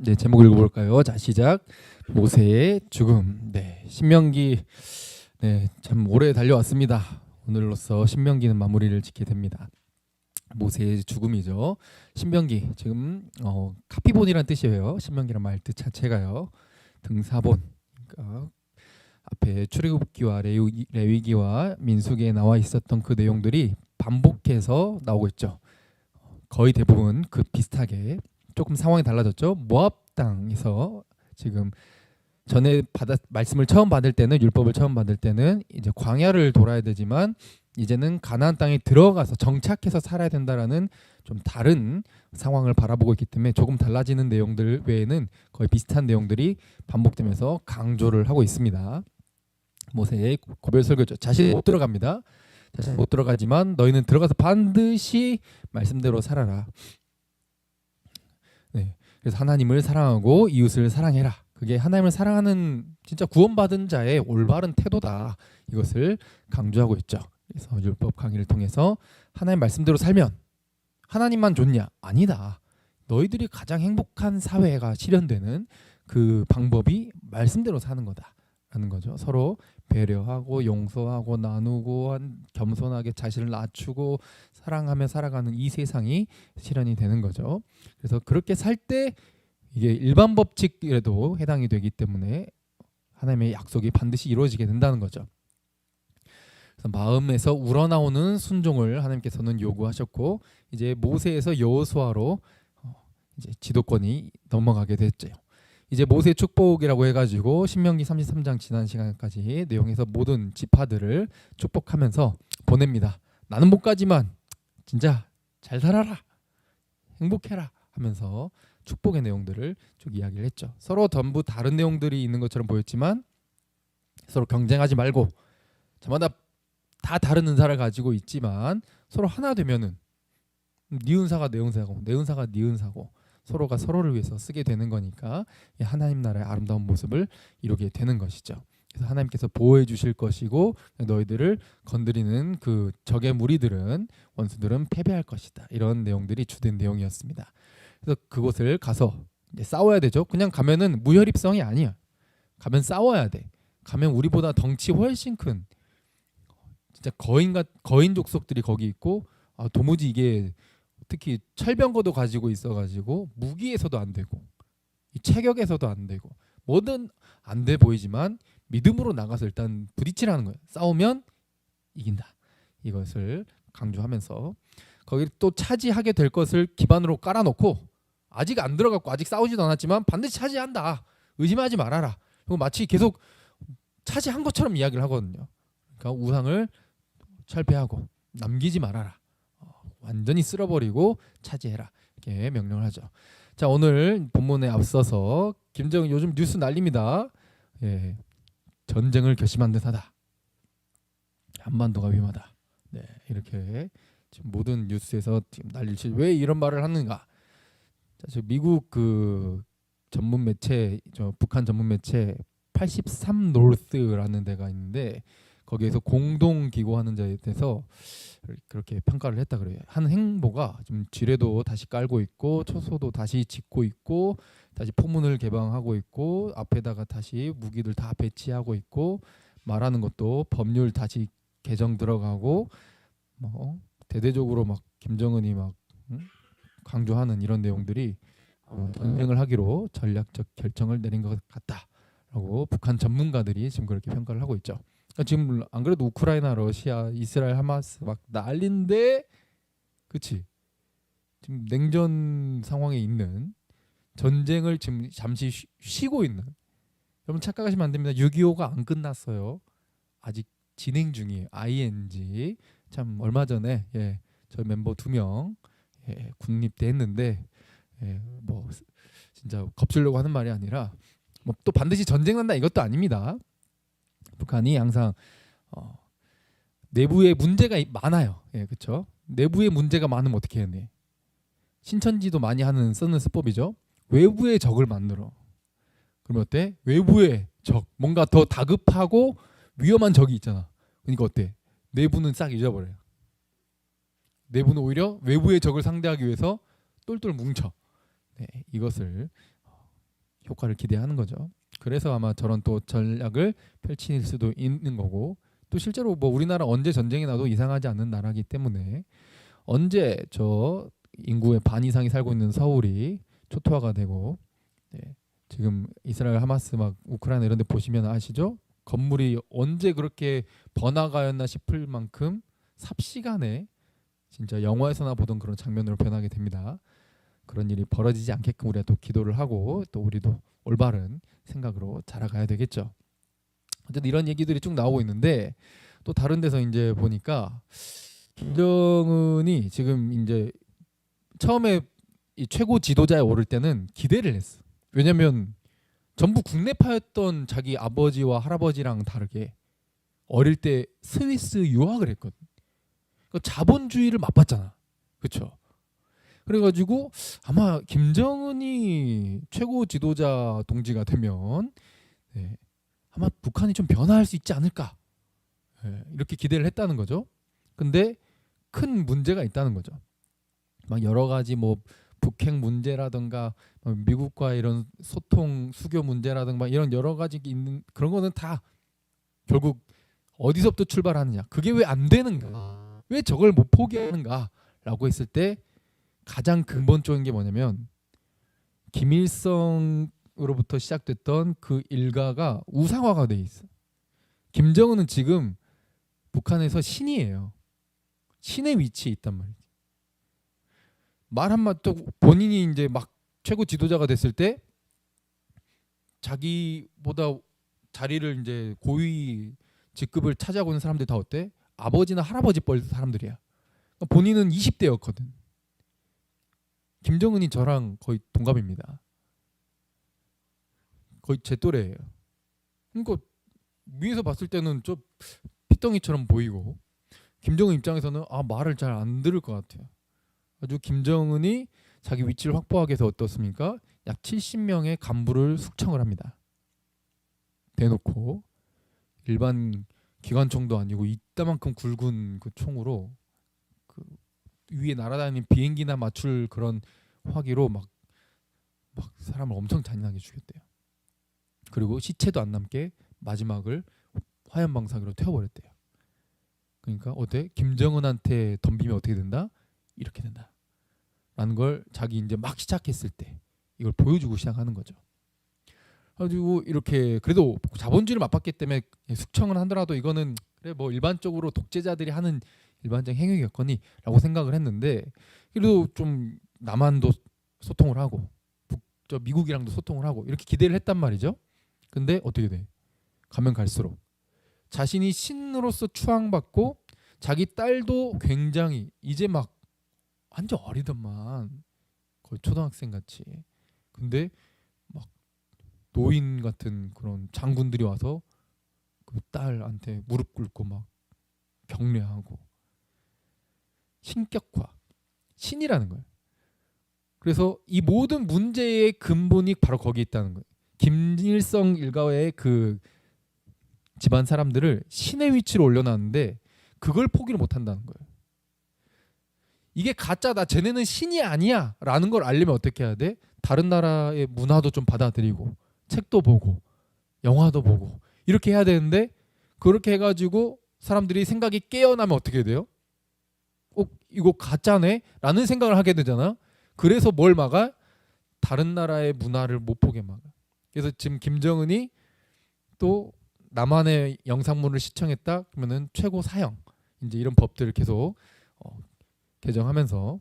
네, 제목 읽어볼까요? 자, 시작. 모세의 죽음. 네, 신명기. 네, 참 오래 달려왔습니다. 오늘로써 신명기는 마무리를 짓게 됩니다. 모세의 죽음이죠. 신명기 지금 카피본이란 뜻이에요. 신명기란 말 뜻 자체가요. 등사본. 그러니까 앞에 출애굽기와 레위기와 민수기에 나와 있었던 그 내용들이 반복해서 나오고 있죠. 거의 대부분 그 비슷하게 조금 상황이 달라졌죠. 모압 땅에서 지금 전에 말씀을 처음 받을 때는 율법을 처음 받을 때는 이제 광야를 돌아야 되지만 이제는 가나안 땅에 들어가서 정착해서 살아야 된다라는 좀 다른 상황을 바라보고 있기 때문에 조금 달라지는 내용들 외에는 거의 비슷한 내용들이 반복되면서 강조를 하고 있습니다. 모세의 고별 설교죠. 자신이 못 들어갑니다. 자신 못 들어가지만 너희는 들어가서 반드시 말씀대로 살아라. 네, 그래서 하나님을 사랑하고 이웃을 사랑해라. 그게 하나님을 사랑하는 진짜 구원받은 자의 올바른 태도다. 이것을 강조하고 있죠. 그래서 율법 강의를 통해서 하나님 말씀대로 살면 하나님만 좋냐? 아니다. 너희들이 가장 행복한 사회가 실현되는 그 방법이 말씀대로 사는 거다라는 거죠. 서로 배려하고 용서하고 나누고 겸손하게 자신을 낮추고 사랑하며 살아가는 이 세상이 실현이 되는 거죠. 그래서 그렇게 살 때 이게 일반 법칙에도 해당이 되기 때문에 하나님의 약속이 반드시 이루어지게 된다는 거죠. 그래서 마음에서 우러나오는 순종을 하나님께서는 요구하셨고 이제 모세에서 여호수아로 이제 지도권이 넘어가게 됐죠. 이제 모세 축복이라고 해가지고 신명기 33장 지난 시간까지 내용에서 모든 지파들을 축복하면서 보냅니다. 나는 못 가지만 진짜 잘 살아라, 행복해라 하면서 축복의 내용들을 쭉 이야기를 했죠. 서로 전부 다른 내용들이 있는 것처럼 보였지만 서로 경쟁하지 말고 저마다 다 다른 은사를 가지고 있지만 서로 하나 되면은 네 은사가 내 은사고 내 은사가 네 은사고 서로가 서로를 위해서 쓰게 되는 거니까 하나님 나라의 아름다운 모습을 이루게 되는 것이죠. 그래서 하나님께서 보호해 주실 것이고 너희들을 건드리는 그 적의 무리들은 원수들은 패배할 것이다. 이런 내용들이 주된 내용이었습니다. 그래서 그곳을 가서 이제 싸워야 되죠. 그냥 가면은 무혈입성이 아니야. 가면 싸워야 돼. 가면 우리보다 덩치 훨씬 큰 진짜 거인 족속들이 거기 있고 도무지 이게 특히 철병거도 가지고 있어가지고 무기에서도 안 되고 이 체격에서도 안 되고 뭐든 안 돼 보이지만 믿음으로 나가서 일단 부딪히라는 거예요. 싸우면 이긴다. 이것을 강조하면서 거기를 또 차지하게 될 것을 기반으로 깔아놓고 아직 안 들어갔고 아직 싸우지도 않았지만 반드시 차지한다. 의심하지 말아라. 그리고 마치 계속 차지한 것처럼 이야기를 하거든요. 그러니까 우상을 철폐하고 남기지 말아라. 완전히 쓸어버리고 차지해라. 이렇게 명령을 하죠. 자, 오늘 본문에 앞서서 김정은 요즘 뉴스 난립니다. 예, 전쟁을 결심한 듯하다. 한반도가 위험하다. 네, 이렇게 지금 모든 뉴스에서 지금 난리치. 왜 이런 말을 하는가? 자, 저 미국 그 전문 매체, 저 북한 전문 매체 83 노스라는 데가 있는데 거기에서 공동 기고하는 자에 대해서 그렇게 평가를 했다 그래요. 한 행보가 지금 지뢰도 다시 깔고 있고 초소도 다시 짓고 있고 다시 포문을 개방하고 있고 앞에다가 다시 무기들 다 배치하고 있고 말하는 것도 법률 다시 개정 들어가고 뭐 대대적으로 막 김정은이 막 강조하는 이런 내용들이 전쟁을 하기로 전략적 결정을 내린 것 같다라고 북한 전문가들이 지금 그렇게 평가를 하고 있죠. 지금 안 그래도 우크라이나, 러시아, 이스라엘, 하마스 막 난리인데, 그치? 지금 냉전 상황에 있는 전쟁을 지금 잠시 쉬고 있는. 여러분 착각하시면 안 됩니다. 6.25가 안 끝났어요. 아직 진행 중이에요. ING. 참 얼마 전에 저희 멤버 2명 군입대 했는데 뭐 진짜 겁주려고 하는 말이 아니라 뭐 또 반드시 전쟁 난다 이것도 아닙니다. 북한이 항상 내부에 문제가 많아요. 그렇죠? 내부에 문제가 많으면 어떻게 해야 돼? 신천지도 많이 쓰는 수법이죠. 외부의 적을 만들어. 그러면 어때? 외부의 적, 뭔가 더 다급하고 위험한 적이 있잖아. 그러니까 어때? 내부는 싹 잊어버려요. 내부는 오히려 외부의 적을 상대하기 위해서 똘똘 뭉쳐. 네, 이것을 효과를 기대하는 거죠. 그래서 아마 저런 또 전략을 펼칠 수도 있는 거고, 또 실제로 뭐 우리나라 언제 전쟁이 나도 이상하지 않는 나라이기 때문에 언제 저 인구의 반 이상이 살고 있는 서울이 초토화가 되고, 네, 지금 이스라엘 하마스 막 우크라이나 이런 데 보시면 아시죠? 건물이 언제 그렇게 번화가였나 싶을 만큼 삽시간에 진짜 영화에서나 보던 그런 장면으로 변하게 됩니다. 그런 일이 벌어지지 않게끔 우리가 또 기도를 하고 또 우리도 올바른 생각으로 자라가야 되겠죠. 어쨌든 이런 얘기들이 쭉 나오고 있는데, 또 다른 데서 이제 보니까 김정은이 지금 이제 처음에 이 최고 지도자에 오를 때는 기대를 했어. 왜냐면 전부 국내파였던 자기 아버지와 할아버지랑 다르게 어릴 때 스위스 유학을 했거든. 그러니까 자본주의를 맛봤잖아. 그렇죠? 그래가지고 아마 김정은이 최고 지도자 동지가 되면, 네, 아마 북한이 좀 변화할 수 있지 않을까, 네, 이렇게 기대를 했다는 거죠. 근데 큰 문제가 있다는 거죠. 막 여러 가지 뭐 북핵 문제라든가 미국과 이런 소통 수교 문제라든가 이런 여러 가지 있는 그런 거는 다 결국 어디서부터 출발하느냐, 그게 왜 안 되는가, 왜 저걸 못 포기하는가라고 했을 때 가장 근본적인 게 뭐냐면 김일성으로부터 시작됐던 그 일가가 우상화가 돼 있어. 김정은은 지금 북한에서 신이에요. 신의 위치에 있단 말이지. 말 한마디 또 본인이 이제 막 최고 지도자가 됐을 때 자기보다 자리를 이제 고위 직급을 차지하고 있는 사람들이 다 어때? 아버지나 할아버지 뻘 사람들이야. 그러니까 본인은 20대였거든. 김정은이 저랑 거의 동갑입니다. 거의 제 또래예요. 그러니까 위에서 봤을 때는 좀 피덩이처럼 보이고, 김정은 입장에서는 말을 잘 안 들을 것 같아요. 아주 김정은이 자기 위치를 확보하기 위해서 어떻습니까? 약 70명의 간부를 숙청을 합니다. 대놓고 일반 기관총도 아니고 이따만큼 굵은 그 총으로 그 위에 날아다니는 비행기나 맞출 그런 화기로 막 사람을 엄청 잔인하게 죽였대요. 그리고 시체도 안 남게 마지막을 화염방사기로 태워버렸대요. 그러니까 어때? 김정은한테 덤비면 어떻게 된다? 이렇게 된다 라는 걸 자기 이제 막 시작했을 때 이걸 보여주고 시작하는 거죠. 그래가지고 이렇게 그래도 자본주의를 맛봤기 때문에 숙청을 하더라도 이거는 그래 뭐 일반적으로 독재자들이 하는 일반적 행위겠거니 라고 생각을 했는데, 그래도 좀 남한도 소통을 하고 저 미국이랑도 소통을 하고 이렇게 기대를 했단 말이죠. 근데 어떻게 돼? 가면 갈수록 자신이 신으로서 추앙받고 자기 딸도 굉장히 이제 막 완전 어리더만 거의 초등학생 같이, 근데 막 노인 같은 그런 장군들이 와서 그 딸한테 무릎 꿇고 막 경례하고 신격화, 신이라는 거예요. 그래서 이 모든 문제의 근본이 바로 거기에 있다는 거예요. 김일성 일가의 그 집안 사람들을 신의 위치로 올려놨는데 그걸 포기를 못한다는 거예요. 이게 가짜다, 쟤네는 신이 아니야 라는 걸 알려면 어떻게 해야 돼? 다른 나라의 문화도 좀 받아들이고 책도 보고 영화도 보고 이렇게 해야 되는데, 그렇게 해가지고 사람들이 생각이 깨어나면 어떻게 돼요? 이거 가짜네? 라는 생각을 하게 되잖아. 그래서 뭘 막아? 다른 나라의 문화를 못 보게 막아. 그래서 지금 김정은이 또 남한의 영상물을 시청했다 그러면은 최고 사형, 이제 이런 법들을 계속 개정하면서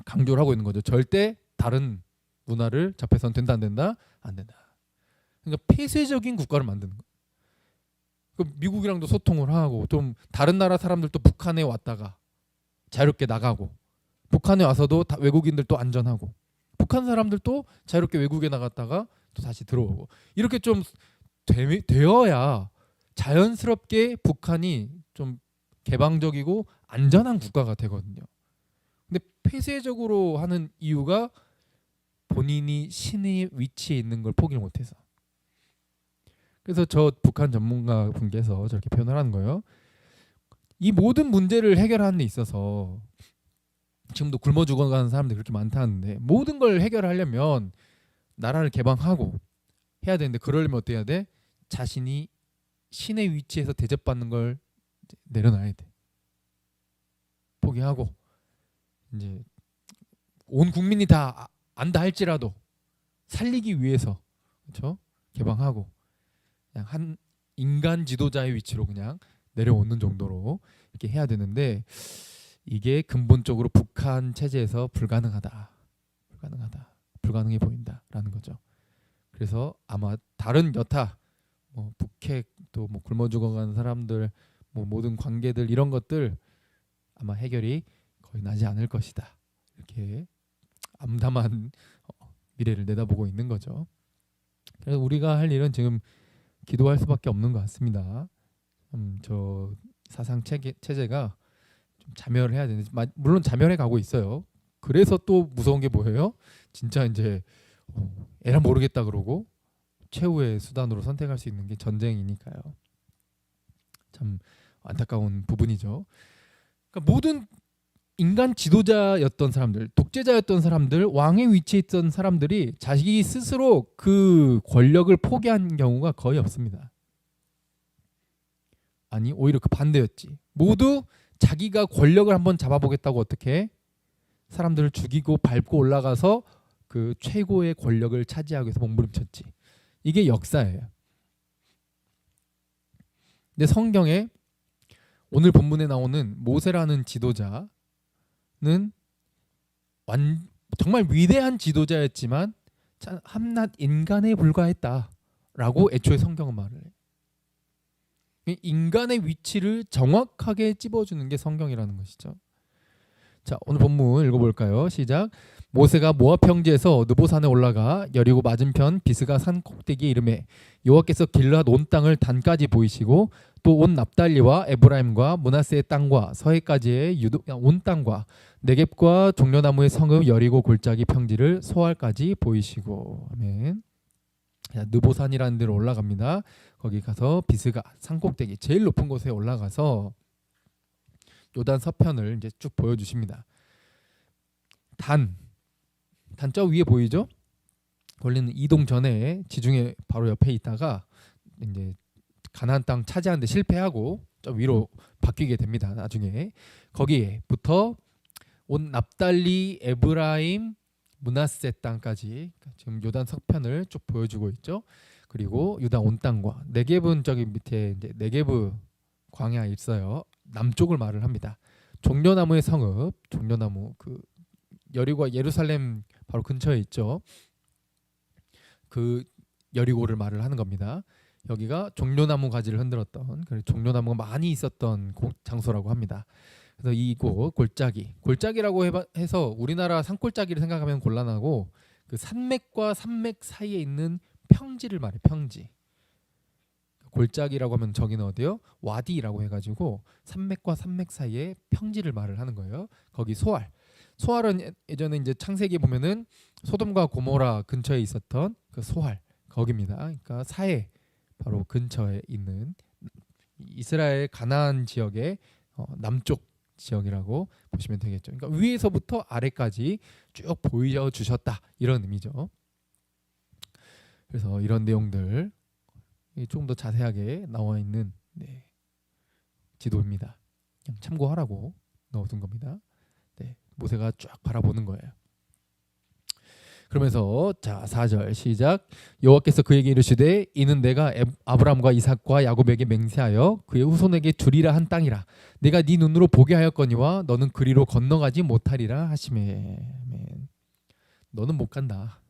강조를 하고 있는 거죠. 절대 다른 문화를 접해서는 된다 안 된다? 안 된다. 그러니까 폐쇄적인 국가를 만드는 거예요. 미국이랑도 소통을 하고 좀 다른 나라 사람들도 북한에 왔다가 자유롭게 나가고, 북한에 와서도 외국인들도 안전하고, 북한 사람들도 자유롭게 외국에 나갔다가 또 다시 들어오고, 이렇게 좀 되어야 자연스럽게 북한이 좀 개방적이고 안전한 국가가 되거든요. 근데 폐쇄적으로 하는 이유가 본인이 신의 위치에 있는 걸 포기를 못해서. 그래서 저 북한 전문가 분께서 저렇게 표현을 하는 거예요. 이 모든 문제를 해결하는 데 있어서 지금도 굶어 죽어가는 사람들이 그렇게 많다는데, 모든 걸 해결하려면 나라를 개방하고 해야 되는데 그러려면 어떻게 해야 돼? 자신이 신의 위치에서 대접받는 걸 내려놔야 돼. 포기하고 이제 온 국민이 다 안다 할지라도 살리기 위해서 그렇죠? 개방하고 그냥 한 인간 지도자의 위치로 그냥 내려오는 정도로 이렇게 해야 되는데 이게 근본적으로 북한 체제에서 불가능해 보인다라는 거죠. 그래서 아마 다른 여타 뭐 북핵 또 뭐 굶어 죽어가는 사람들 뭐 모든 관계들 이런 것들 아마 해결이 거의 나지 않을 것이다. 이렇게 암담한 미래를 내다보고 있는 거죠. 그래서 우리가 할 일은 지금 기도할 수밖에 없는 것 같습니다. 저 사상 체제가 좀 자멸을 해야 되는데 물론 자멸해 가고 있어요. 그래서 또 무서운 게 뭐예요? 진짜 이제 에라 모르겠다 그러고 최후의 수단으로 선택할 수 있는 게 전쟁이니까요. 참 안타까운 부분이죠. 그러니까 모든 인간 지도자였던 사람들, 독재자였던 사람들, 왕의 위치에 있던 사람들이 자기 스스로 그 권력을 포기한 경우가 거의 없습니다. 아니 오히려 그 반대였지. 모두 자기가 권력을 한번 잡아보겠다고 어떻게 사람들을 죽이고 밟고 올라가서 그 최고의 권력을 차지하기 위해서 몸부림쳤지. 이게 역사예요. 근데 성경에 오늘 본문에 나오는 모세라는 지도자는 정말 위대한 지도자였지만 한낱 인간에 불과했다라고 애초에 성경은 말을 해요. 인간의 위치를 정확하게 찝어주는 게 성경이라는 것이죠. 자, 오늘 본문 읽어볼까요? 시작. 모세가 모압 평지에서 느보산에 올라가 여리고 맞은편 비스가 산 꼭대기에 이르매 여호와께서 길앗 온 땅을 단까지 보이시고 또 온 납달리와 에브라임과 므낫세의 땅과 서해까지의 온 땅과 네겝과 종려나무의 성읍 여리고 골짜기 평지를 소알까지 보이시고. 아멘. 느보산이라는 데로 올라갑니다. 거기 가서 비스가 산 꼭대기 제일 높은 곳에 올라가서 요단 서편을 이제 쭉 보여주십니다. 단저 위에 보이죠? 원래는 이동 전에 지중해 바로 옆에 있다가 이제 가나안 땅 차지하는데 실패하고 저 위로 바뀌게 됩니다. 나중에 거기에부터 온 납달리, 에브라임, 므낫세 땅까지 지금 요단 서편을 쭉 보여주고 있죠. 그리고 유다 온 땅과 네겝은 저기 밑에 이제 네겝 광야 있어요. 남쪽을 말을 합니다. 종려나무의 성읍, 종려나무 그 여리고와 예루살렘 바로 근처에 있죠. 그 여리고를 말을 하는 겁니다. 여기가 종려나무 가지를 흔들었던 종려나무가 많이 있었던 장소라고 합니다. 그래서 이곳 골짜기라고 해서 우리나라 산골짜기를 생각하면 곤란하고 그 산맥과 산맥 사이에 있는 평지를 말해. 평지. 골짜기라고 하면 저기는 어디요? 와디라고 해가지고 산맥과 산맥 사이에 평지를 말을 하는 거예요. 거기 소알은 예전에 이제 창세기 보면은 소돔과 고모라 근처에 있었던 그 소알 거기입니다. 그러니까 사해 바로 근처에 있는 이스라엘 가나안 지역의 남쪽 지역이라고 보시면 되겠죠. 그러니까 위에서부터 아래까지 쭉 보여주셨다 이런 의미죠. 그래서 이런 내용들 조금 더 자세하게 나와 있는 지도입니다. 그냥 참고하라고 넣어둔 겁니다. 모세가 쫙 바라보는 거예요. 그러면서 자 4절 시작. 여호와께서 그에게 이르시되 이는 내가 아브라함과 이삭과 야곱에게 맹세하여 그의 후손에게 주리라 한 땅이라. 내가 네 눈으로 보게 하였거니와 너는 그리로 건너가지 못하리라 하시매. 아멘. 너는 못 간다.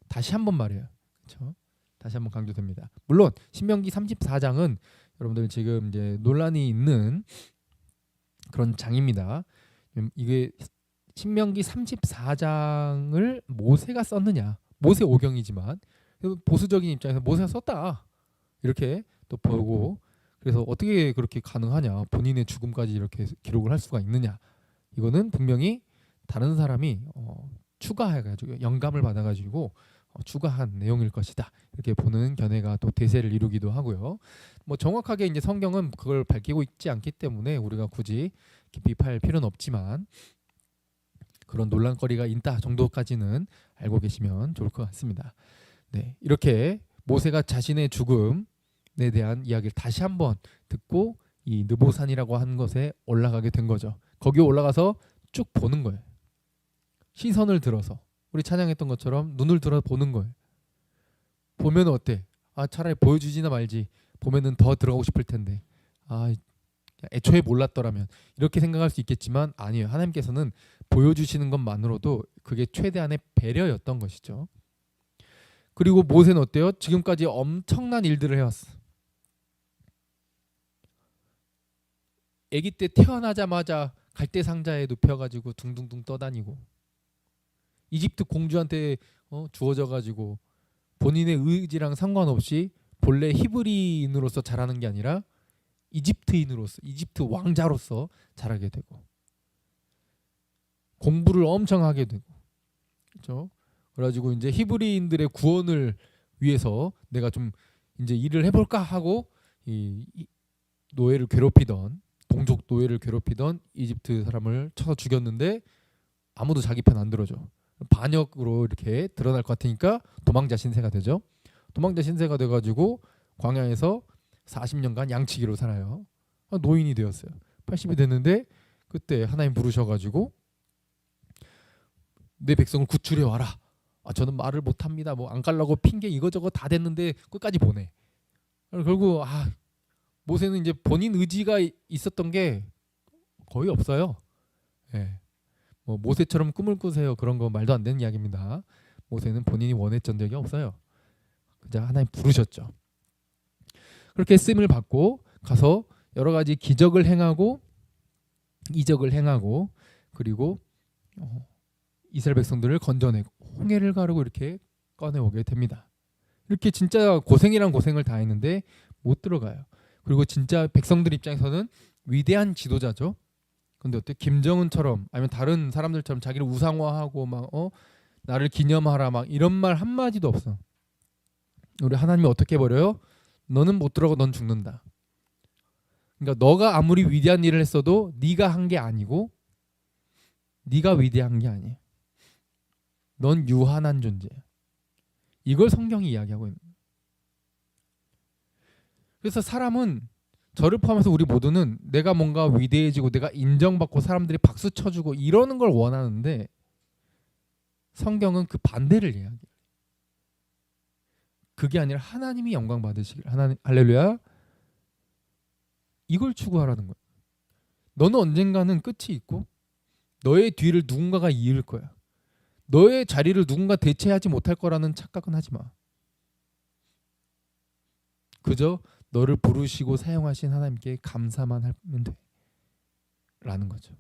다시 한번 말해요. 그렇죠? 다시 한번 강조됩니다. 물론 신명기 34장은 여러분들 지금 이제 논란이 있는 그런 장입니다. 이게 신명기 34장을 모세가 썼느냐? 모세 오경이지만 보수적인 입장에서 모세가 썼다 이렇게 또 보고 그래서 어떻게 그렇게 가능하냐? 본인의 죽음까지 이렇게 기록을 할 수가 있느냐? 이거는 분명히 다른 사람이 추가해가지고 영감을 받아가지고 추가한 내용일 것이다 이렇게 보는 견해가 또 대세를 이루기도 하고요. 뭐 정확하게 이제 성경은 그걸 밝히고 있지 않기 때문에 우리가 굳이 깊이 팔 필요는 없지만 그런 논란거리가 있다 정도까지는 알고 계시면 좋을 것 같습니다. 네, 이렇게 모세가 자신의 죽음에 대한 이야기를 다시 한번 듣고 이 느보산이라고 하는 것에 올라가게 된 거죠. 거기 올라가서 쭉 보는 거예요. 시선을 들어서 우리 찬양했던 것처럼 눈을 들어 보는 거예요. 보면 어때? 아, 차라리 보여주지나 말지. 보면은 더 들어가고 싶을 텐데. 아, 애초에 몰랐더라면 이렇게 생각할 수 있겠지만 아니에요. 하나님께서는 보여주시는 것만으로도 그게 최대한의 배려였던 것이죠. 그리고 모세는 어때요? 지금까지 엄청난 일들을 해왔어. 아기 때 태어나자마자 갈대 상자에 눕혀가지고 둥둥둥 떠다니고 이집트 공주한테 주어져가지고 본인의 의지랑 상관없이 본래 히브리인으로서 자라는 게 아니라 이집트인으로서 이집트 왕자로서 자라게 되고 공부를 엄청 하게 되고 그렇죠? 그래가지고 이제 히브리인들의 구원을 위해서 내가 좀 이제 일을 해볼까 하고 이 노예를 괴롭히던 동족 노예를 괴롭히던 이집트 사람을 쳐서 죽였는데 아무도 자기 편 안 들어줘. 반역으로 이렇게 드러날 것 같으니까 도망자 신세가 되죠. 도망자 신세가 돼가지고 광야에서 40년간 양치기로 살아요. 노인이 되었어요. 80이 됐는데 그때 하나님 부르셔가지고 내 백성을 구출해 와라. 저는 말을 못합니다. 뭐 안 갈라고 핑계 이거저거 다 됐는데 끝까지 보내. 결국 모세는 이제 본인 의지가 있었던 게 거의 없어요. 예. 뭐 모세처럼 꿈을 꾸세요. 그런 거 말도 안 되는 이야기입니다. 모세는 본인이 원했던 적이 없어요. 그냥 하나님 부르셨죠. 그렇게 쓰임을 받고 가서 여러 가지 기적을 행하고 이적을 행하고 그리고 이스라엘 백성들을 건져내고 홍해를 가르고 이렇게 꺼내오게 됩니다. 이렇게 진짜 고생이란 고생을 다 했는데 못 들어가요. 그리고 진짜 백성들 입장에서는 위대한 지도자죠. 근데 어때? 김정은처럼 아니면 다른 사람들처럼 자기를 우상화하고 막 나를 기념하라 막 이런 말 한마디도 없어. 우리 하나님이 어떻게 해버려요? 너는 못 들어가 넌 죽는다. 그러니까 너가 아무리 위대한 일을 했어도 네가 한 게 아니고 네가 위대한 게 아니야. 넌 유한한 존재야. 이걸 성경이 이야기하고 있는 거예요. 그래서 사람은 저를 포함해서 우리 모두는 내가 뭔가 위대해지고 내가 인정받고 사람들이 박수 쳐주고 이러는 걸 원하는데 성경은 그 반대를 이야기해요. 그게 아니라 하나님이 영광 받으시길 하나님 할렐루야 이걸 추구하라는 거예요. 너는 언젠가는 끝이 있고 너의 뒤를 누군가가 이을 거야. 너의 자리를 누군가 대체하지 못할 거라는 착각은 하지 마. 그저 너를 부르시고 사용하신 하나님께 감사만 하면 돼 라는 거죠.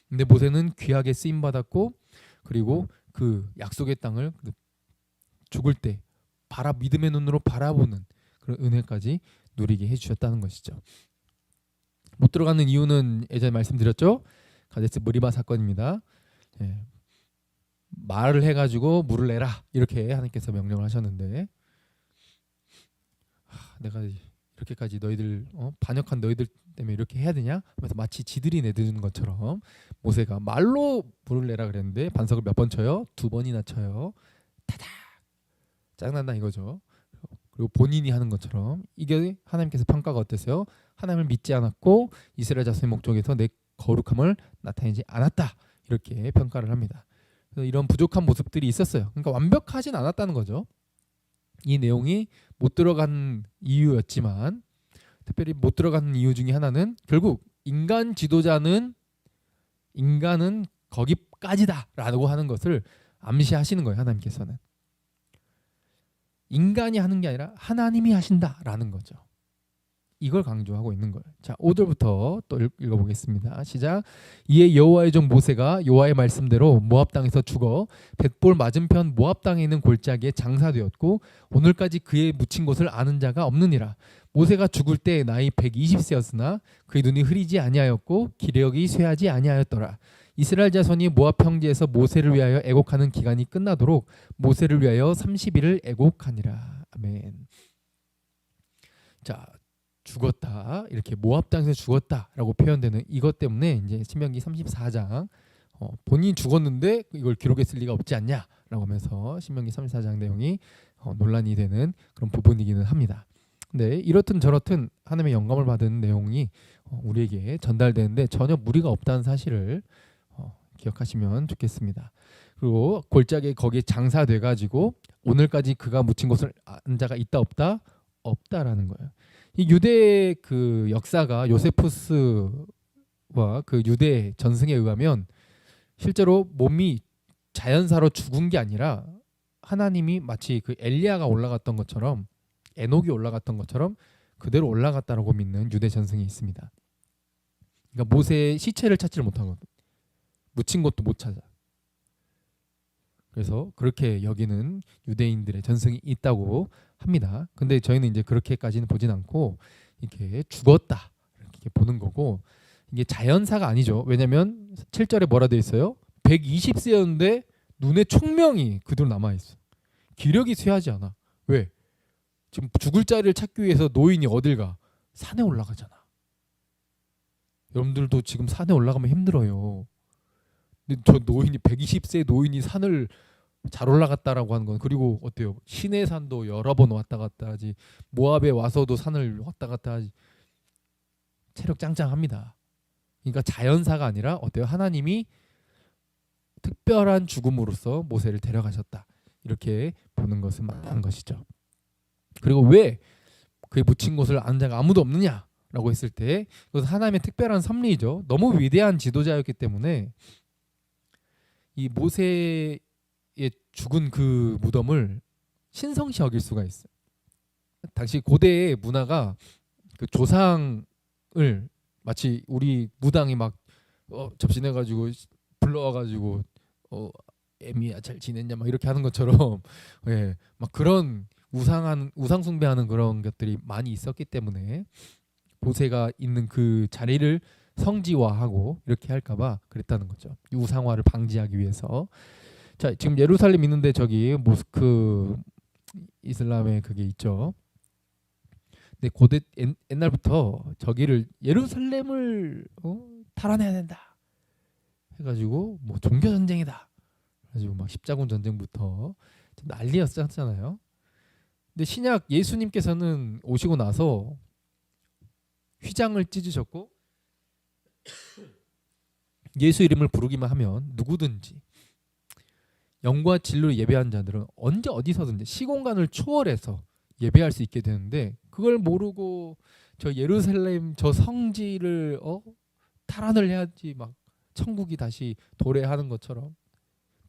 근데 모세는 귀하게 쓰임 받았고 그리고 그 약속의 땅을 죽을 때 믿음의 눈으로 바라보는 그런 은혜까지 누리게 해주셨다는 것이죠. 못 들어가는 이유는 예전에 말씀드렸죠. 가데스 무리바 사건입니다. 말을 해가지고 물을 내라 이렇게 하나님께서 명령을 하셨는데 내가 이렇게까지 너희들 반역한 너희들 때문에 이렇게 해야 되냐 하면서 마치 지들이 내드는 것처럼 모세가 말로 물을 내라 그랬는데 반석을 몇 번 쳐요? 2번이나 쳐요. 타닥 짱난다 이거죠. 그리고 본인이 하는 것처럼 이게 하나님께서 평가가 어땠어요? 하나님을 믿지 않았고 이스라엘 자손의 목적에서 내 거룩함을 나타내지 않았다 이렇게 평가를 합니다. 그래서 이런 부족한 모습들이 있었어요. 그러니까 완벽하진 않았다는 거죠. 이 내용이 못 들어간 이유였지만 특별히 못 들어가는 이유 중에 하나는 결국 인간 지도자는 인간은 거기까지다라고 하는 것을 암시하시는 거예요. 하나님께서는 인간이 하는 게 아니라 하나님이 하신다라는 거죠. 이걸 강조하고 있는 거예요. 자, 5절부터 또 읽어보겠습니다. 시작. 이에 여호와의 종 모세가 여호와의 말씀대로 모압 땅에서 죽어 벳볼 맞은편 모압 땅에 있는 골짜기에 장사되었고 오늘까지 그의 묻힌 곳을 아는 자가 없느니라. 모세가 죽을 때 나이 120세였으나 그의 눈이 흐리지 아니하였고 기력이 쇠하지 아니하였더라. 이스라엘 자손이 모압 평지에서 모세를 위하여 애곡하는 기간이 끝나도록 모세를 위하여 30일을 애곡하니라. 아멘. 자, 죽었다 이렇게 모압 땅에서 죽었다라고 표현되는 이것 때문에 이제 신명기 34장 본인이 죽었는데 이걸 기록에 쓸 리가 없지 않냐라고 하면서 신명기 34장 내용이 논란이 되는 그런 부분이기는 합니다. 근데 이렇든 저렇든 하나님의 영감을 받은 내용이 우리에게 전달되는데 전혀 무리가 없다는 사실을 기억하시면 좋겠습니다. 그리고 골짜기에 거기에 장사돼 가지고 오늘까지 그가 묻힌 곳을 안 자가 있다 없다? 없다라는 거예요. 이 유대 그 역사가 요세푸스와 그 유대 전승에 의하면 실제로 몸이 자연사로 죽은 게 아니라 하나님이 마치 그 엘리야가 올라갔던 것처럼 에녹이 올라갔던 것처럼 그대로 올라갔다라고 믿는 유대 전승이 있습니다. 그러니까 모세의 시체를 찾지를 못하거든. 묻힌 곳도 못 찾아. 그래서 그렇게 여기는 유대인들의 전승이 있다고 합니다. 근데 저희는 이제 그렇게까지는 보진 않고 이렇게 죽었다 이렇게 보는 거고, 이게 자연사가 아니죠. 왜냐하면 7절에 뭐라 돼 있어요? 120세였는데 눈에 총명이 그대로 남아 있어. 기력이 쇠하지 않아. 왜? 지금 죽을 자리를 찾기 위해서 노인이 어딜 가? 산에 올라가잖아. 여러분들도 지금 산에 올라가면 힘들어요. 근데 저 노인이 120세 노인이 산을 잘 올라갔다라고 하는 건, 그리고 어때요? 시내 산도 여러 번 왔다 갔다 하지, 모압에 와서도 산을 왔다 갔다 하지. 체력 짱짱합니다. 그러니까 자연사가 아니라 어때요? 하나님이 특별한 죽음으로써 모세를 데려가셨다. 이렇게 보는 것은 맞는 것이죠. 그리고 왜 그의 묻힌 곳을 아는 자가 아무도 없느냐라고 했을 때 그것은 하나님의 특별한 섭리이죠. 너무 위대한 지도자였기 때문에 이 모세의 죽은 그 무덤을 신성시 여길 수가 있어요. 당시 고대의 문화가 그 조상을 마치 우리 무당이 막 접신해가지고 불러와가지고 애미야 잘 지냈냐 막 이렇게 하는 것처럼 예, 막 그런 우상 숭배하는 그런 것들이 많이 있었기 때문에 모세가 있는 그 자리를 성지화하고 이렇게 할까봐 그랬다는 거죠. 이 우상화를 방지하기 위해서. 자, 지금 예루살렘 있는데 저기 모스크 이슬람의 그게 있죠. 근데 고대 옛날부터 저기를 예루살렘을 탈환해야 된다 해가지고 뭐 종교 전쟁이다. 그래가지고 막 십자군 전쟁부터 난리였잖아요. 근데 신약 예수님께서는 오시고 나서 휘장을 찢으셨고 예수 이름을 부르기만 하면 누구든지 영과 진리로 예배한 자들은 언제 어디서든지 시공간을 초월해서 예배할 수 있게 되는데, 그걸 모르고 저 예루살렘 저 성지를 탈환을 해야지 막 천국이 다시 도래하는 것처럼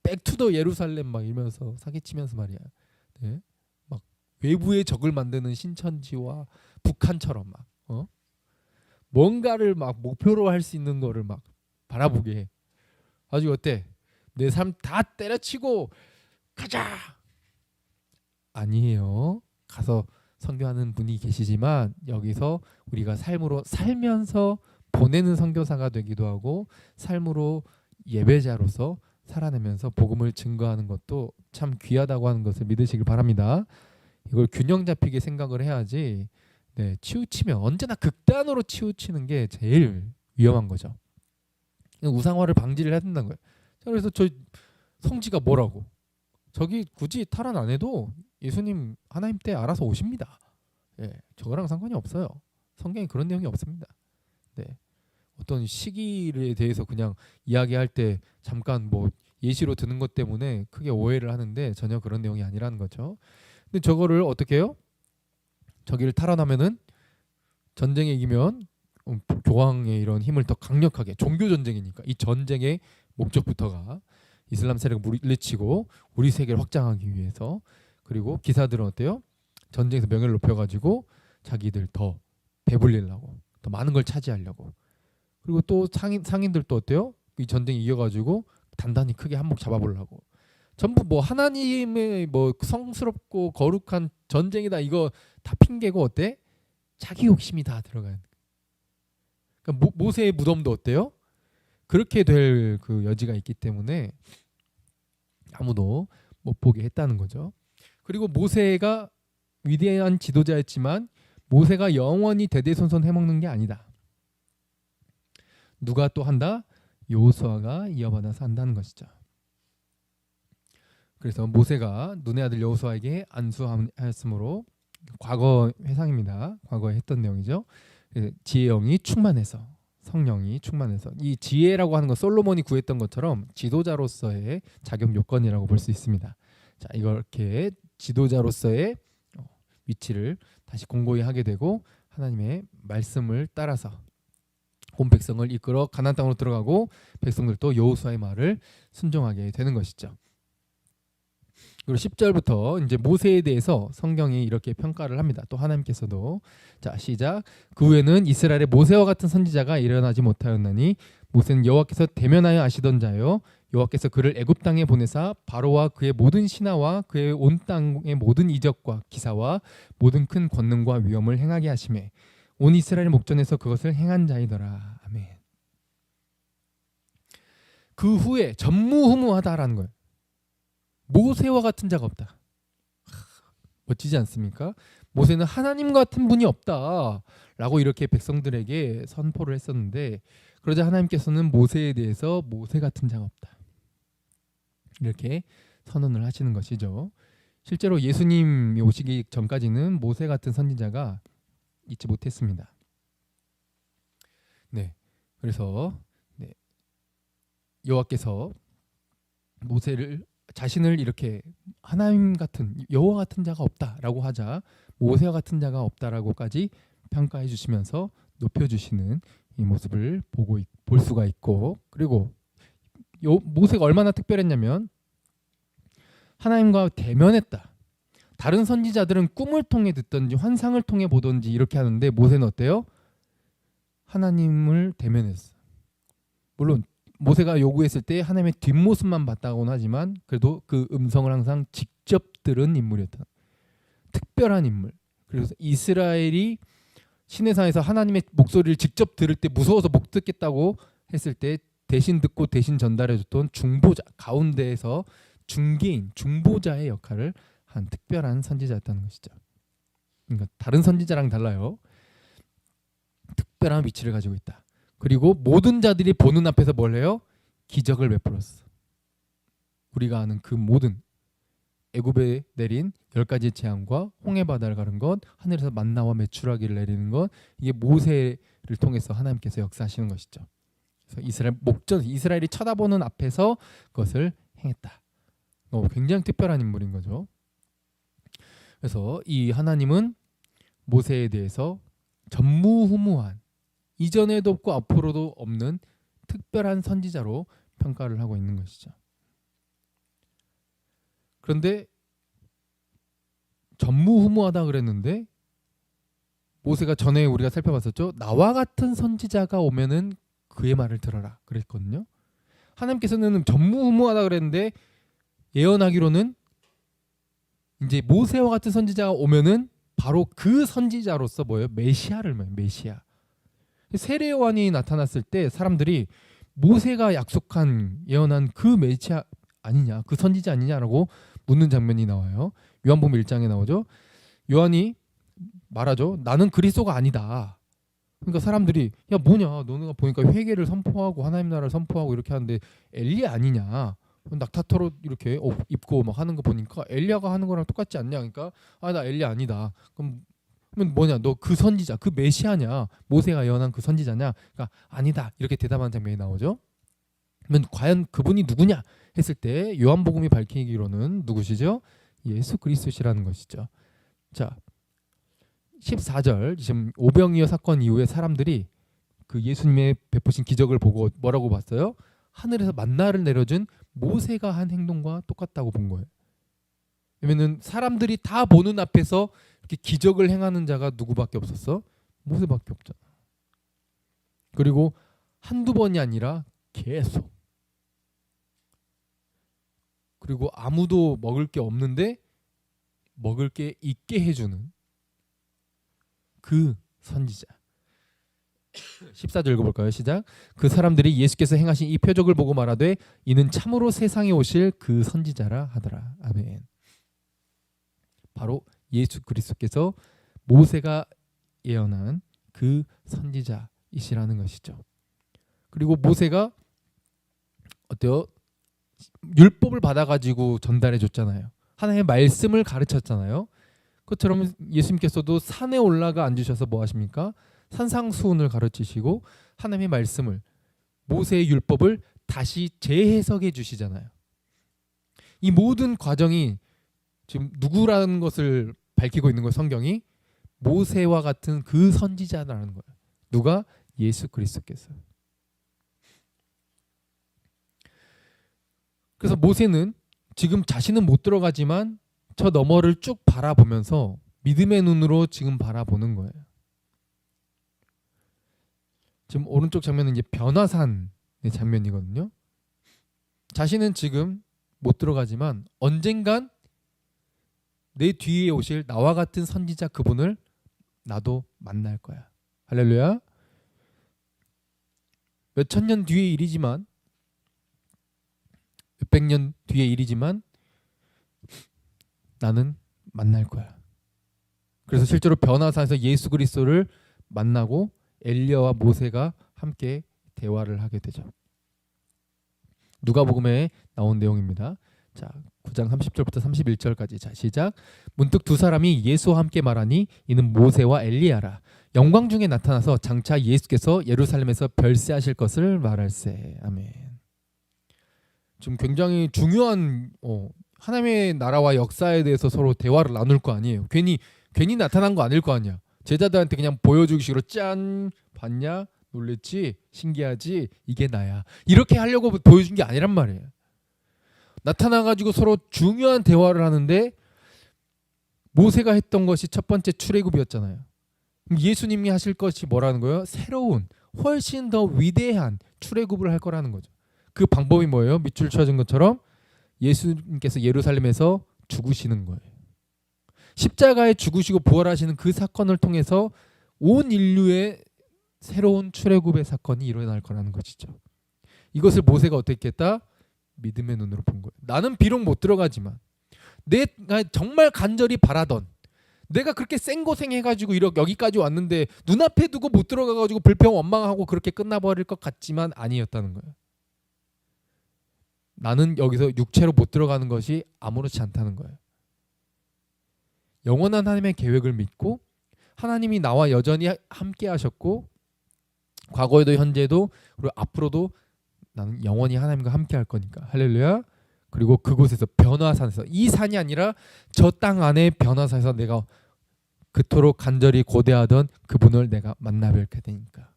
백투더 예루살렘 막 이러면서 사기치면서 말이야. 네? 막 외부의 적을 만드는 신천지와 북한처럼 막 뭔가를 막 목표로 할 수 있는 거를 막 바라보게 해. 아주 어때? 내 삶 다 때려치고 가자. 아니에요. 가서 선교하는 분이 계시지만 여기서 우리가 삶으로 살면서 보내는 선교사가 되기도 하고 삶으로 예배자로서 살아내면서 복음을 증거하는 것도 참 귀하다고 하는 것을 믿으시길 바랍니다. 이걸 균형 잡히게 생각을 해야지. 네, 치우치면 언제나 극단으로 치우치는 게 제일 위험한 거죠. 우상화를 방지를 해야 된다는 거예요. 그래서 저 성지가 뭐라고? 저기 굳이 탈환 안 해도 예수님 하나님 때 알아서 오십니다. 예, 저거랑 상관이 없어요. 성경에 그런 내용이 없습니다. 네, 어떤 시기에 대해서 그냥 이야기할 때 잠깐 뭐 예시로 드는 것 때문에 크게 오해를 하는데 전혀 그런 내용이 아니라는 거죠. 근데 저거를 어떻게 해요? 저기를 탈환하면은 전쟁에 이기면 교황의 이런 힘을 더 강력하게, 종교 전쟁이니까 이 전쟁의 목적부터가 이슬람 세력을 물리치고 우리 세계를 확장하기 위해서, 그리고 기사들은 어때요? 전쟁에서 명예를 높여가지고 자기들 더 배불리려고, 더 많은 걸 차지하려고, 그리고 또 상인들도 어때요? 이 전쟁 이겨가지고 단단히 크게 한몫 잡아보려고, 전부 뭐 하나님의 뭐 성스럽고 거룩한 전쟁이다 이거 다 핑계고 어때? 자기 욕심이 다 들어가는. 그러니까 모세의 무덤도 어때요? 그렇게 될 그 여지가 있기 때문에 아무도 못 보게 했다는 거죠. 그리고 모세가 위대한 지도자였지만 모세가 영원히 대대손손 해먹는 게 아니다. 누가 또 한다? 여호수아가 이어받아서 한다는 것이죠. 그래서 모세가 눈의 아들 여호수아에게 안수하였으므로 과거 회상입니다. 과거에 했던 내용이죠. 지혜의 영이 충만해서 성령이 충만해서 이 지혜라고 하는 건 솔로몬이 구했던 것처럼 지도자로서의 자격 요건이라고 볼 수 있습니다. 자, 이렇게 지도자로서의 위치를 다시 공고히 하게 되고 하나님의 말씀을 따라서 온 백성을 이끌어 가나안 땅으로 들어가고 백성들도 여호수아의 말을 순종하게 되는 것이죠. 그리고 10절부터 이제 모세에 대해서 성경이 이렇게 평가를 합니다. 또 하나님께서도 자 시작. 그 후에는 이스라엘의 모세와 같은 선지자가 일어나지 못하였나니 모세는 여호와께서 대면하여 아시던 자요 여호와께서 그를 애굽 땅에 보내사 바로와 그의 모든 신하와 그의 온 땅의 모든 이적과 기사와 모든 큰 권능과 위엄을 행하게 하시매 온 이스라엘 목전에서 그것을 행한 자이더라. 아멘. 그 후에 전무후무하다라는 거예요. 모세와 같은 자가 없다. 멋지지 않습니까? 모세는 하나님 같은 분이 없다라고 이렇게 백성들에게 선포를 했었는데 그러자 하나님께서는 모세에 대해서 모세 같은 자가 없다. 이렇게 선언을 하시는 것이죠. 실제로 예수님이 오시기 전까지는 모세 같은 선지자가 있지 못했습니다. 네, 그래서 여호와께서 모세를 자신을 이렇게 하나님 같은 여호와 같은 자가 없다라고 하자 모세와 같은 자가 없다라고까지 평가해 주시면서 높여주시는 이 모습을 볼 수가 있고 그리고 모세가 얼마나 특별했냐면 하나님과 대면했다. 다른 선지자들은 꿈을 통해 듣든지 환상을 통해 보든지 이렇게 하는데 모세는 어때요? 하나님을 대면했어. 물론 모세가 요구했을 때 하나님의 뒷모습만 봤다고는 하지만 그래도 그 음성을 항상 직접 들은 인물이었다. 특별한 인물. 그래서 이스라엘이 시내산에서 하나님의 목소리를 직접 들을 때 무서워서 못 듣겠다고 했을 때 대신 듣고 대신 전달해줬던 중보자, 가운데에서 중개인, 중보자의 역할을 한 특별한 선지자였다는 것이죠. 그러니까 다른 선지자랑 달라요. 특별한 위치를 가지고 있다. 그리고 모든 자들이 보는 앞에서 뭘 해요? 기적을 베풀었어. 우리가 아는 그 모든 애굽에 내린 10가지 재앙과 홍해 바다를 가른 것, 하늘에서 만나와 메추라기를 내리는 것, 이게 모세를 통해서 하나님께서 역사하시는 것이죠. 그래서 이스라엘이 쳐다보는 앞에서 그것을 행했다. 굉장히 특별한 인물인 거죠. 그래서 이 하나님은 모세에 대해서 전무후무한 이전에도 없고 앞으로도 없는 특별한 선지자로 평가를 하고 있는 것이죠. 그런데 전무후무하다 그랬는데 모세가 전에 우리가 살펴봤었죠. 나와 같은 선지자가 오면은 그의 말을 들어라 그랬거든요. 하나님께서는 전무후무하다 그랬는데 예언하기로는 이제 모세와 같은 선지자가 오면은 바로 그 선지자로서 뭐예요? 메시아를 말해요. 메시아. 세례 요한이 나타났을 때 사람들이 모세가 약속한 예언한 그 메시아 아니냐, 그 선지자 아니냐라고 묻는 장면이 나와요. 요한복음 1장에 나오죠. 요한이 말하죠. 나는 그리스도가 아니다. 그러니까 사람들이 야 뭐냐, 너네가 보니까 회개를 선포하고 하나님 나라를 선포하고 이렇게 하는데 엘리야 아니냐, 낙타털옷 이렇게 입고 막 하는 거 보니까 엘리야가 하는 거랑 똑같지 않냐. 그러니까 나 엘리야 아니다. 그럼 뭐냐, 너 그 선지자, 그 메시아냐, 모세가 예언한 그 선지자냐? 그러니까 아니다 이렇게 대답하는 장면이 나오죠. 그러면 과연 그분이 누구냐 했을 때 요한복음이 밝히기로는 누구시죠? 예수 그리스도시라는 것이죠. 자, 14절 지금 오병이어 사건 이후에 사람들이 그 예수님의 베푸신 기적을 보고 뭐라고 봤어요? 하늘에서 만나를 내려준 모세가 한 행동과 똑같다고 본 거예요. 왜냐면은 사람들이 다 보는 앞에서 이렇게 기적을 행하는 자가 누구밖에 없었어? 모세밖에 없잖아. 그리고 한두 번이 아니라 계속. 그리고 아무도 먹을 게 없는데 먹을 게 있게 해주는 그 선지자. 14절 읽어볼까요? 시작. 그 사람들이 예수께서 행하신 이 표적을 보고 말하되 이는 참으로 세상에 오실 그 선지자라 하더라. 아멘. 바로 예수 그리스도께서 모세가 예언한 그 선지자이시라는 것이죠. 그리고 모세가 어때요? 율법을 받아가지고 전달해 줬잖아요. 하나님의 말씀을 가르쳤잖아요. 그처럼 예수님께서도 산에 올라가 앉으셔서 뭐 하십니까? 산상수훈을 가르치시고 하나님의 말씀을, 모세의 율법을 다시 재해석해 주시잖아요. 이 모든 과정이 지금 누구라는 것을 밝히고 있는 거예요. 성경이 모세와 같은 그 선지자라는 거예요. 누가? 예수 그리스도께서. 그래서 모세는 지금 자신은 못 들어가지만 저 너머를 쭉 바라보면서 믿음의 눈으로 지금 바라보는 거예요. 지금 오른쪽 장면은 이제 변화산의 장면이거든요. 자신은 지금 못 들어가지만 언젠간 내 뒤에 오실 나와 같은 선지자 그분을 나도 만날 거야. 할렐루야. 몇천 년 뒤의 일이지만, 몇백 년 뒤의 일이지만 나는 만날 거야. 그래서 실제로 변화산에서 예수 그리스도를 만나고 엘리야와 모세가 함께 대화를 하게 되죠. 누가복음에 나온 내용입니다. 자, 9장 30절부터 31절까지. 자, 시작. 문득 두 사람이 예수와 함께 말하니 이는 모세와 엘리야라. 영광 중에 나타나서 장차 예수께서 예루살렘에서 별세하실 것을 말할세. 아멘. 지금 굉장히 중요한 하나님의 나라와 역사에 대해서 서로 대화를 나눌 거 아니에요. 괜히 나타난 거 아닐 거 아니야. 제자들한테 그냥 보여주기 식으로 짠, 봤냐? 놀랬지? 신기하지? 이게 나야. 이렇게 하려고 보여준 게 아니란 말이에요. 나타나가지고 서로 중요한 대화를 하는데 모세가 했던 것이 첫 번째 출애굽이었잖아요. 예수님이 하실 것이 뭐라는 거예요? 새로운, 훨씬 더 위대한 출애굽을 할 거라는 거죠. 그 방법이 뭐예요? 밑줄 쳐준 것처럼 예수님께서 예루살렘에서 죽으시는 거예요. 십자가에 죽으시고 부활하시는 그 사건을 통해서 온 인류의 새로운 출애굽의 사건이 일어날 거라는 것이죠. 이것을 모세가 어떻게 했다? 믿음의 눈으로 본 거예요. 나는 비록 못 들어가지만 내가 정말 간절히 바라던, 내가 그렇게 생고생해가지고 여기까지 왔는데 눈앞에 두고 못 들어가가지고 불평 원망하고 그렇게 끝나버릴 것 같지만 아니었다는 거예요. 나는 여기서 육체로 못 들어가는 것이 아무렇지 않다는 거예요. 영원한 하나님의 계획을 믿고 하나님이 나와 여전히 함께 하셨고 과거에도 현재도 그리고 앞으로도 나는 영원히 하나님과 함께 할 거니까. 할렐루야. 그리고 그곳에서 변화산에서, 이 산이 아니라 저 땅 안에 변화산에서 내가 그토록 간절히 고대하던 그분을 내가 만나 뵙게 되니까.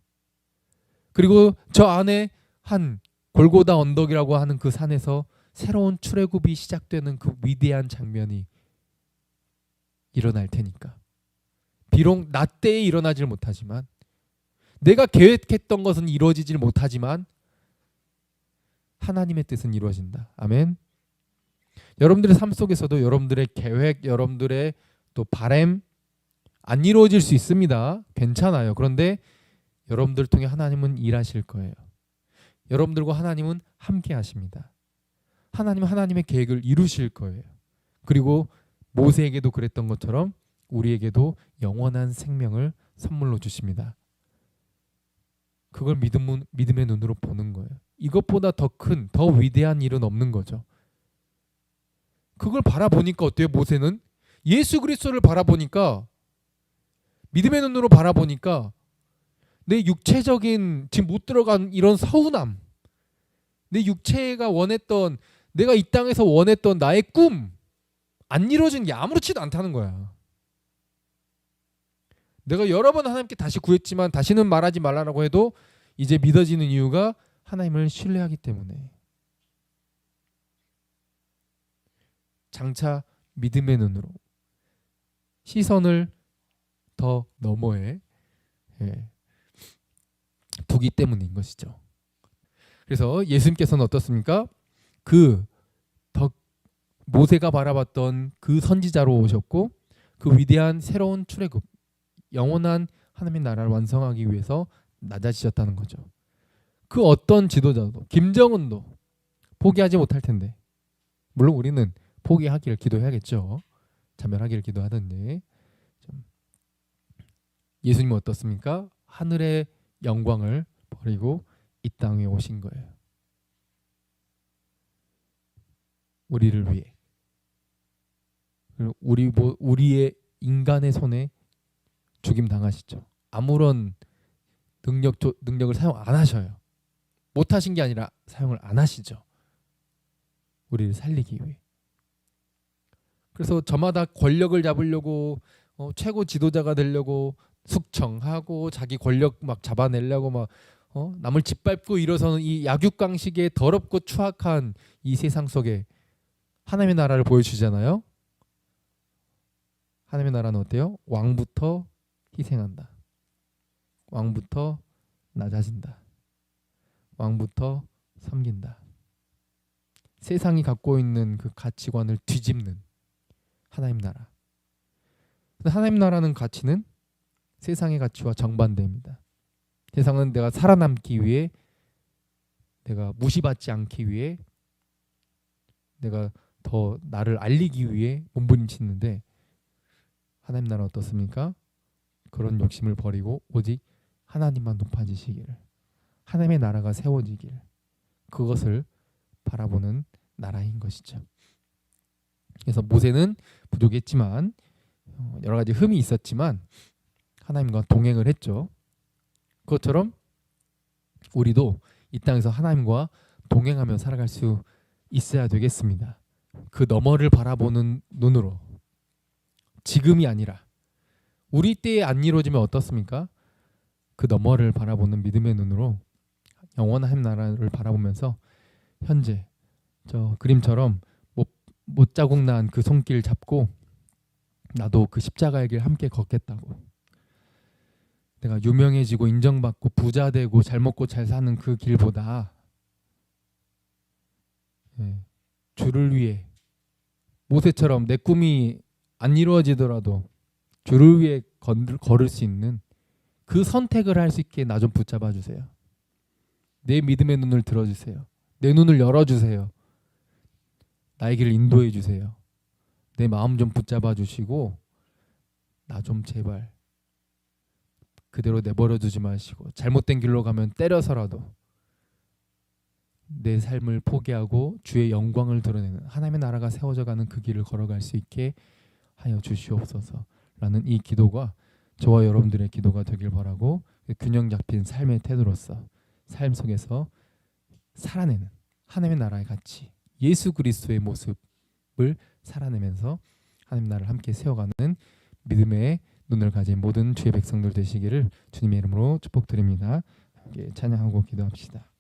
그리고 저 안에 한 골고다 언덕이라고 하는 그 산에서 새로운 출애굽이 시작되는 그 위대한 장면이 일어날 테니까. 비록 나 때에 일어나질 못하지만, 내가 계획했던 것은 이루어지질 못하지만 하나님의 뜻은 이루어진다. 아멘. 여러분들의 삶 속에서도 여러분들의 계획, 여러분들의 또 바람 안 이루어질 수 있습니다. 괜찮아요. 그런데 여러분들 통해 하나님은 일하실 거예요. 여러분들과 하나님은 함께 하십니다. 하나님은 하나님의 계획을 이루실 거예요. 그리고 모세에게도 그랬던 것처럼 우리에게도 영원한 생명을 선물로 주십니다. 그걸 믿음의 눈으로 보는 거예요. 이것보다 더 큰, 더 위대한 일은 없는 거죠. 그걸 바라보니까 어때요? 모세는 예수 그리스도를 바라보니까, 믿음의 눈으로 바라보니까 내 육체적인 지금 못 들어간 이런 서운함, 내 육체가 원했던, 내가 이 땅에서 원했던 나의 꿈 안 이루어진 게 아무렇지도 않다는 거야. 내가 여러 번 하나님께 다시 구했지만 다시는 말하지 말라고 해도 이제 믿어지는 이유가 하나님을 신뢰하기 때문에. 장차 믿음의 눈으로 시선을 더 너머에 두기 때문인 것이죠. 그래서 예수님께서는 어떻습니까? 모세가 바라봤던 그 선지자로 오셨고 그 위대한 새로운 출애굽, 영원한 하나님의 나라를 완성하기 위해서 낮아지셨다는 거죠. 그 어떤 지도자도, 김정은도 포기하지 못할 텐데, 물론 우리는 포기하기를 기도해야겠죠. 자멸하기를 기도하던데, 예수님은 어떻습니까? 하늘의 영광을 버리고 이 땅에 오신 거예요. 우리를 위해. 그리고 우리의 인간의 손에 죽임 당하시죠. 아무런 능력을 사용 안 하셔요. 못 하신 게 아니라 사용을 안 하시죠. 우리를 살리기 위해. 그래서 저마다 권력을 잡으려고 최고 지도자가 되려고 숙청하고 자기 권력 막 잡아내려고 막 남을 짓밟고 일어서는 이 약육강식의 더럽고 추악한 이 세상 속에 하나님의 나라를 보여주잖아요. 하나님의 나라는 어때요? 왕부터 희생한다. 왕부터 낮아진다. 왕부터 섬긴다. 세상이 갖고 있는 그 가치관을 뒤집는 하나님 나라. 근데 하나님 나라는 가치는 세상의 가치와 정반대입니다. 세상은 내가 살아남기 위해, 내가 무시받지 않기 위해, 내가 더 나를 알리기 위해 몸부림치는데, 하나님 나라는 어떻습니까? 그런 욕심을 버리고 오직 하나님만 높아지시기를, 하나님의 나라가 세워지길, 그것을 바라보는 나라인 것이죠. 그래서 모세는 부족했지만 여러 가지 흠이 있었지만 하나님과 동행을 했죠. 그것처럼 우리도 이 땅에서 하나님과 동행하며 살아갈 수 있어야 되겠습니다. 그 너머를 바라보는 눈으로, 지금이 아니라 우리 때에 안 이루어지면 어떻습니까? 그 너머를 바라보는 믿음의 눈으로 영원한 하나님 나라를 바라보면서 현재 저 그림처럼 못자국 난 그 손길 잡고 나도 그 십자가의 길 함께 걷겠다고, 내가 유명해지고 인정받고 부자 되고 잘 먹고 잘 사는 그 길보다 주를 위해, 모세처럼 내 꿈이 안 이루어지더라도 주를 위해 걸을 수 있는 그 선택을 할 수 있게 나 좀 붙잡아 주세요. 내 믿음의 눈을 들어주세요. 내 눈을 열어주세요. 나의 길을 인도해 주세요. 내 마음 좀 붙잡아 주시고 나 좀 제발 그대로 내버려 두지 마시고, 잘못된 길로 가면 때려서라도 내 삶을 포기하고 주의 영광을 드러내는 하나님의 나라가 세워져 가는 그 길을 걸어갈 수 있게 하여 주시옵소서 라는 이 기도가 저와 여러분들의 기도가 되길 바라고, 균형 잡힌 삶의 태도로서 삶 속에서 살아내는 하나님의 나라의 가치, 예수 그리스도의 모습을 살아내면서 하나님 나라를 함께 세워가는 믿음의 눈을 가진 모든 주의 백성들 되시기를 주님의 이름으로 축복드립니다. 함께 찬양하고 기도합시다.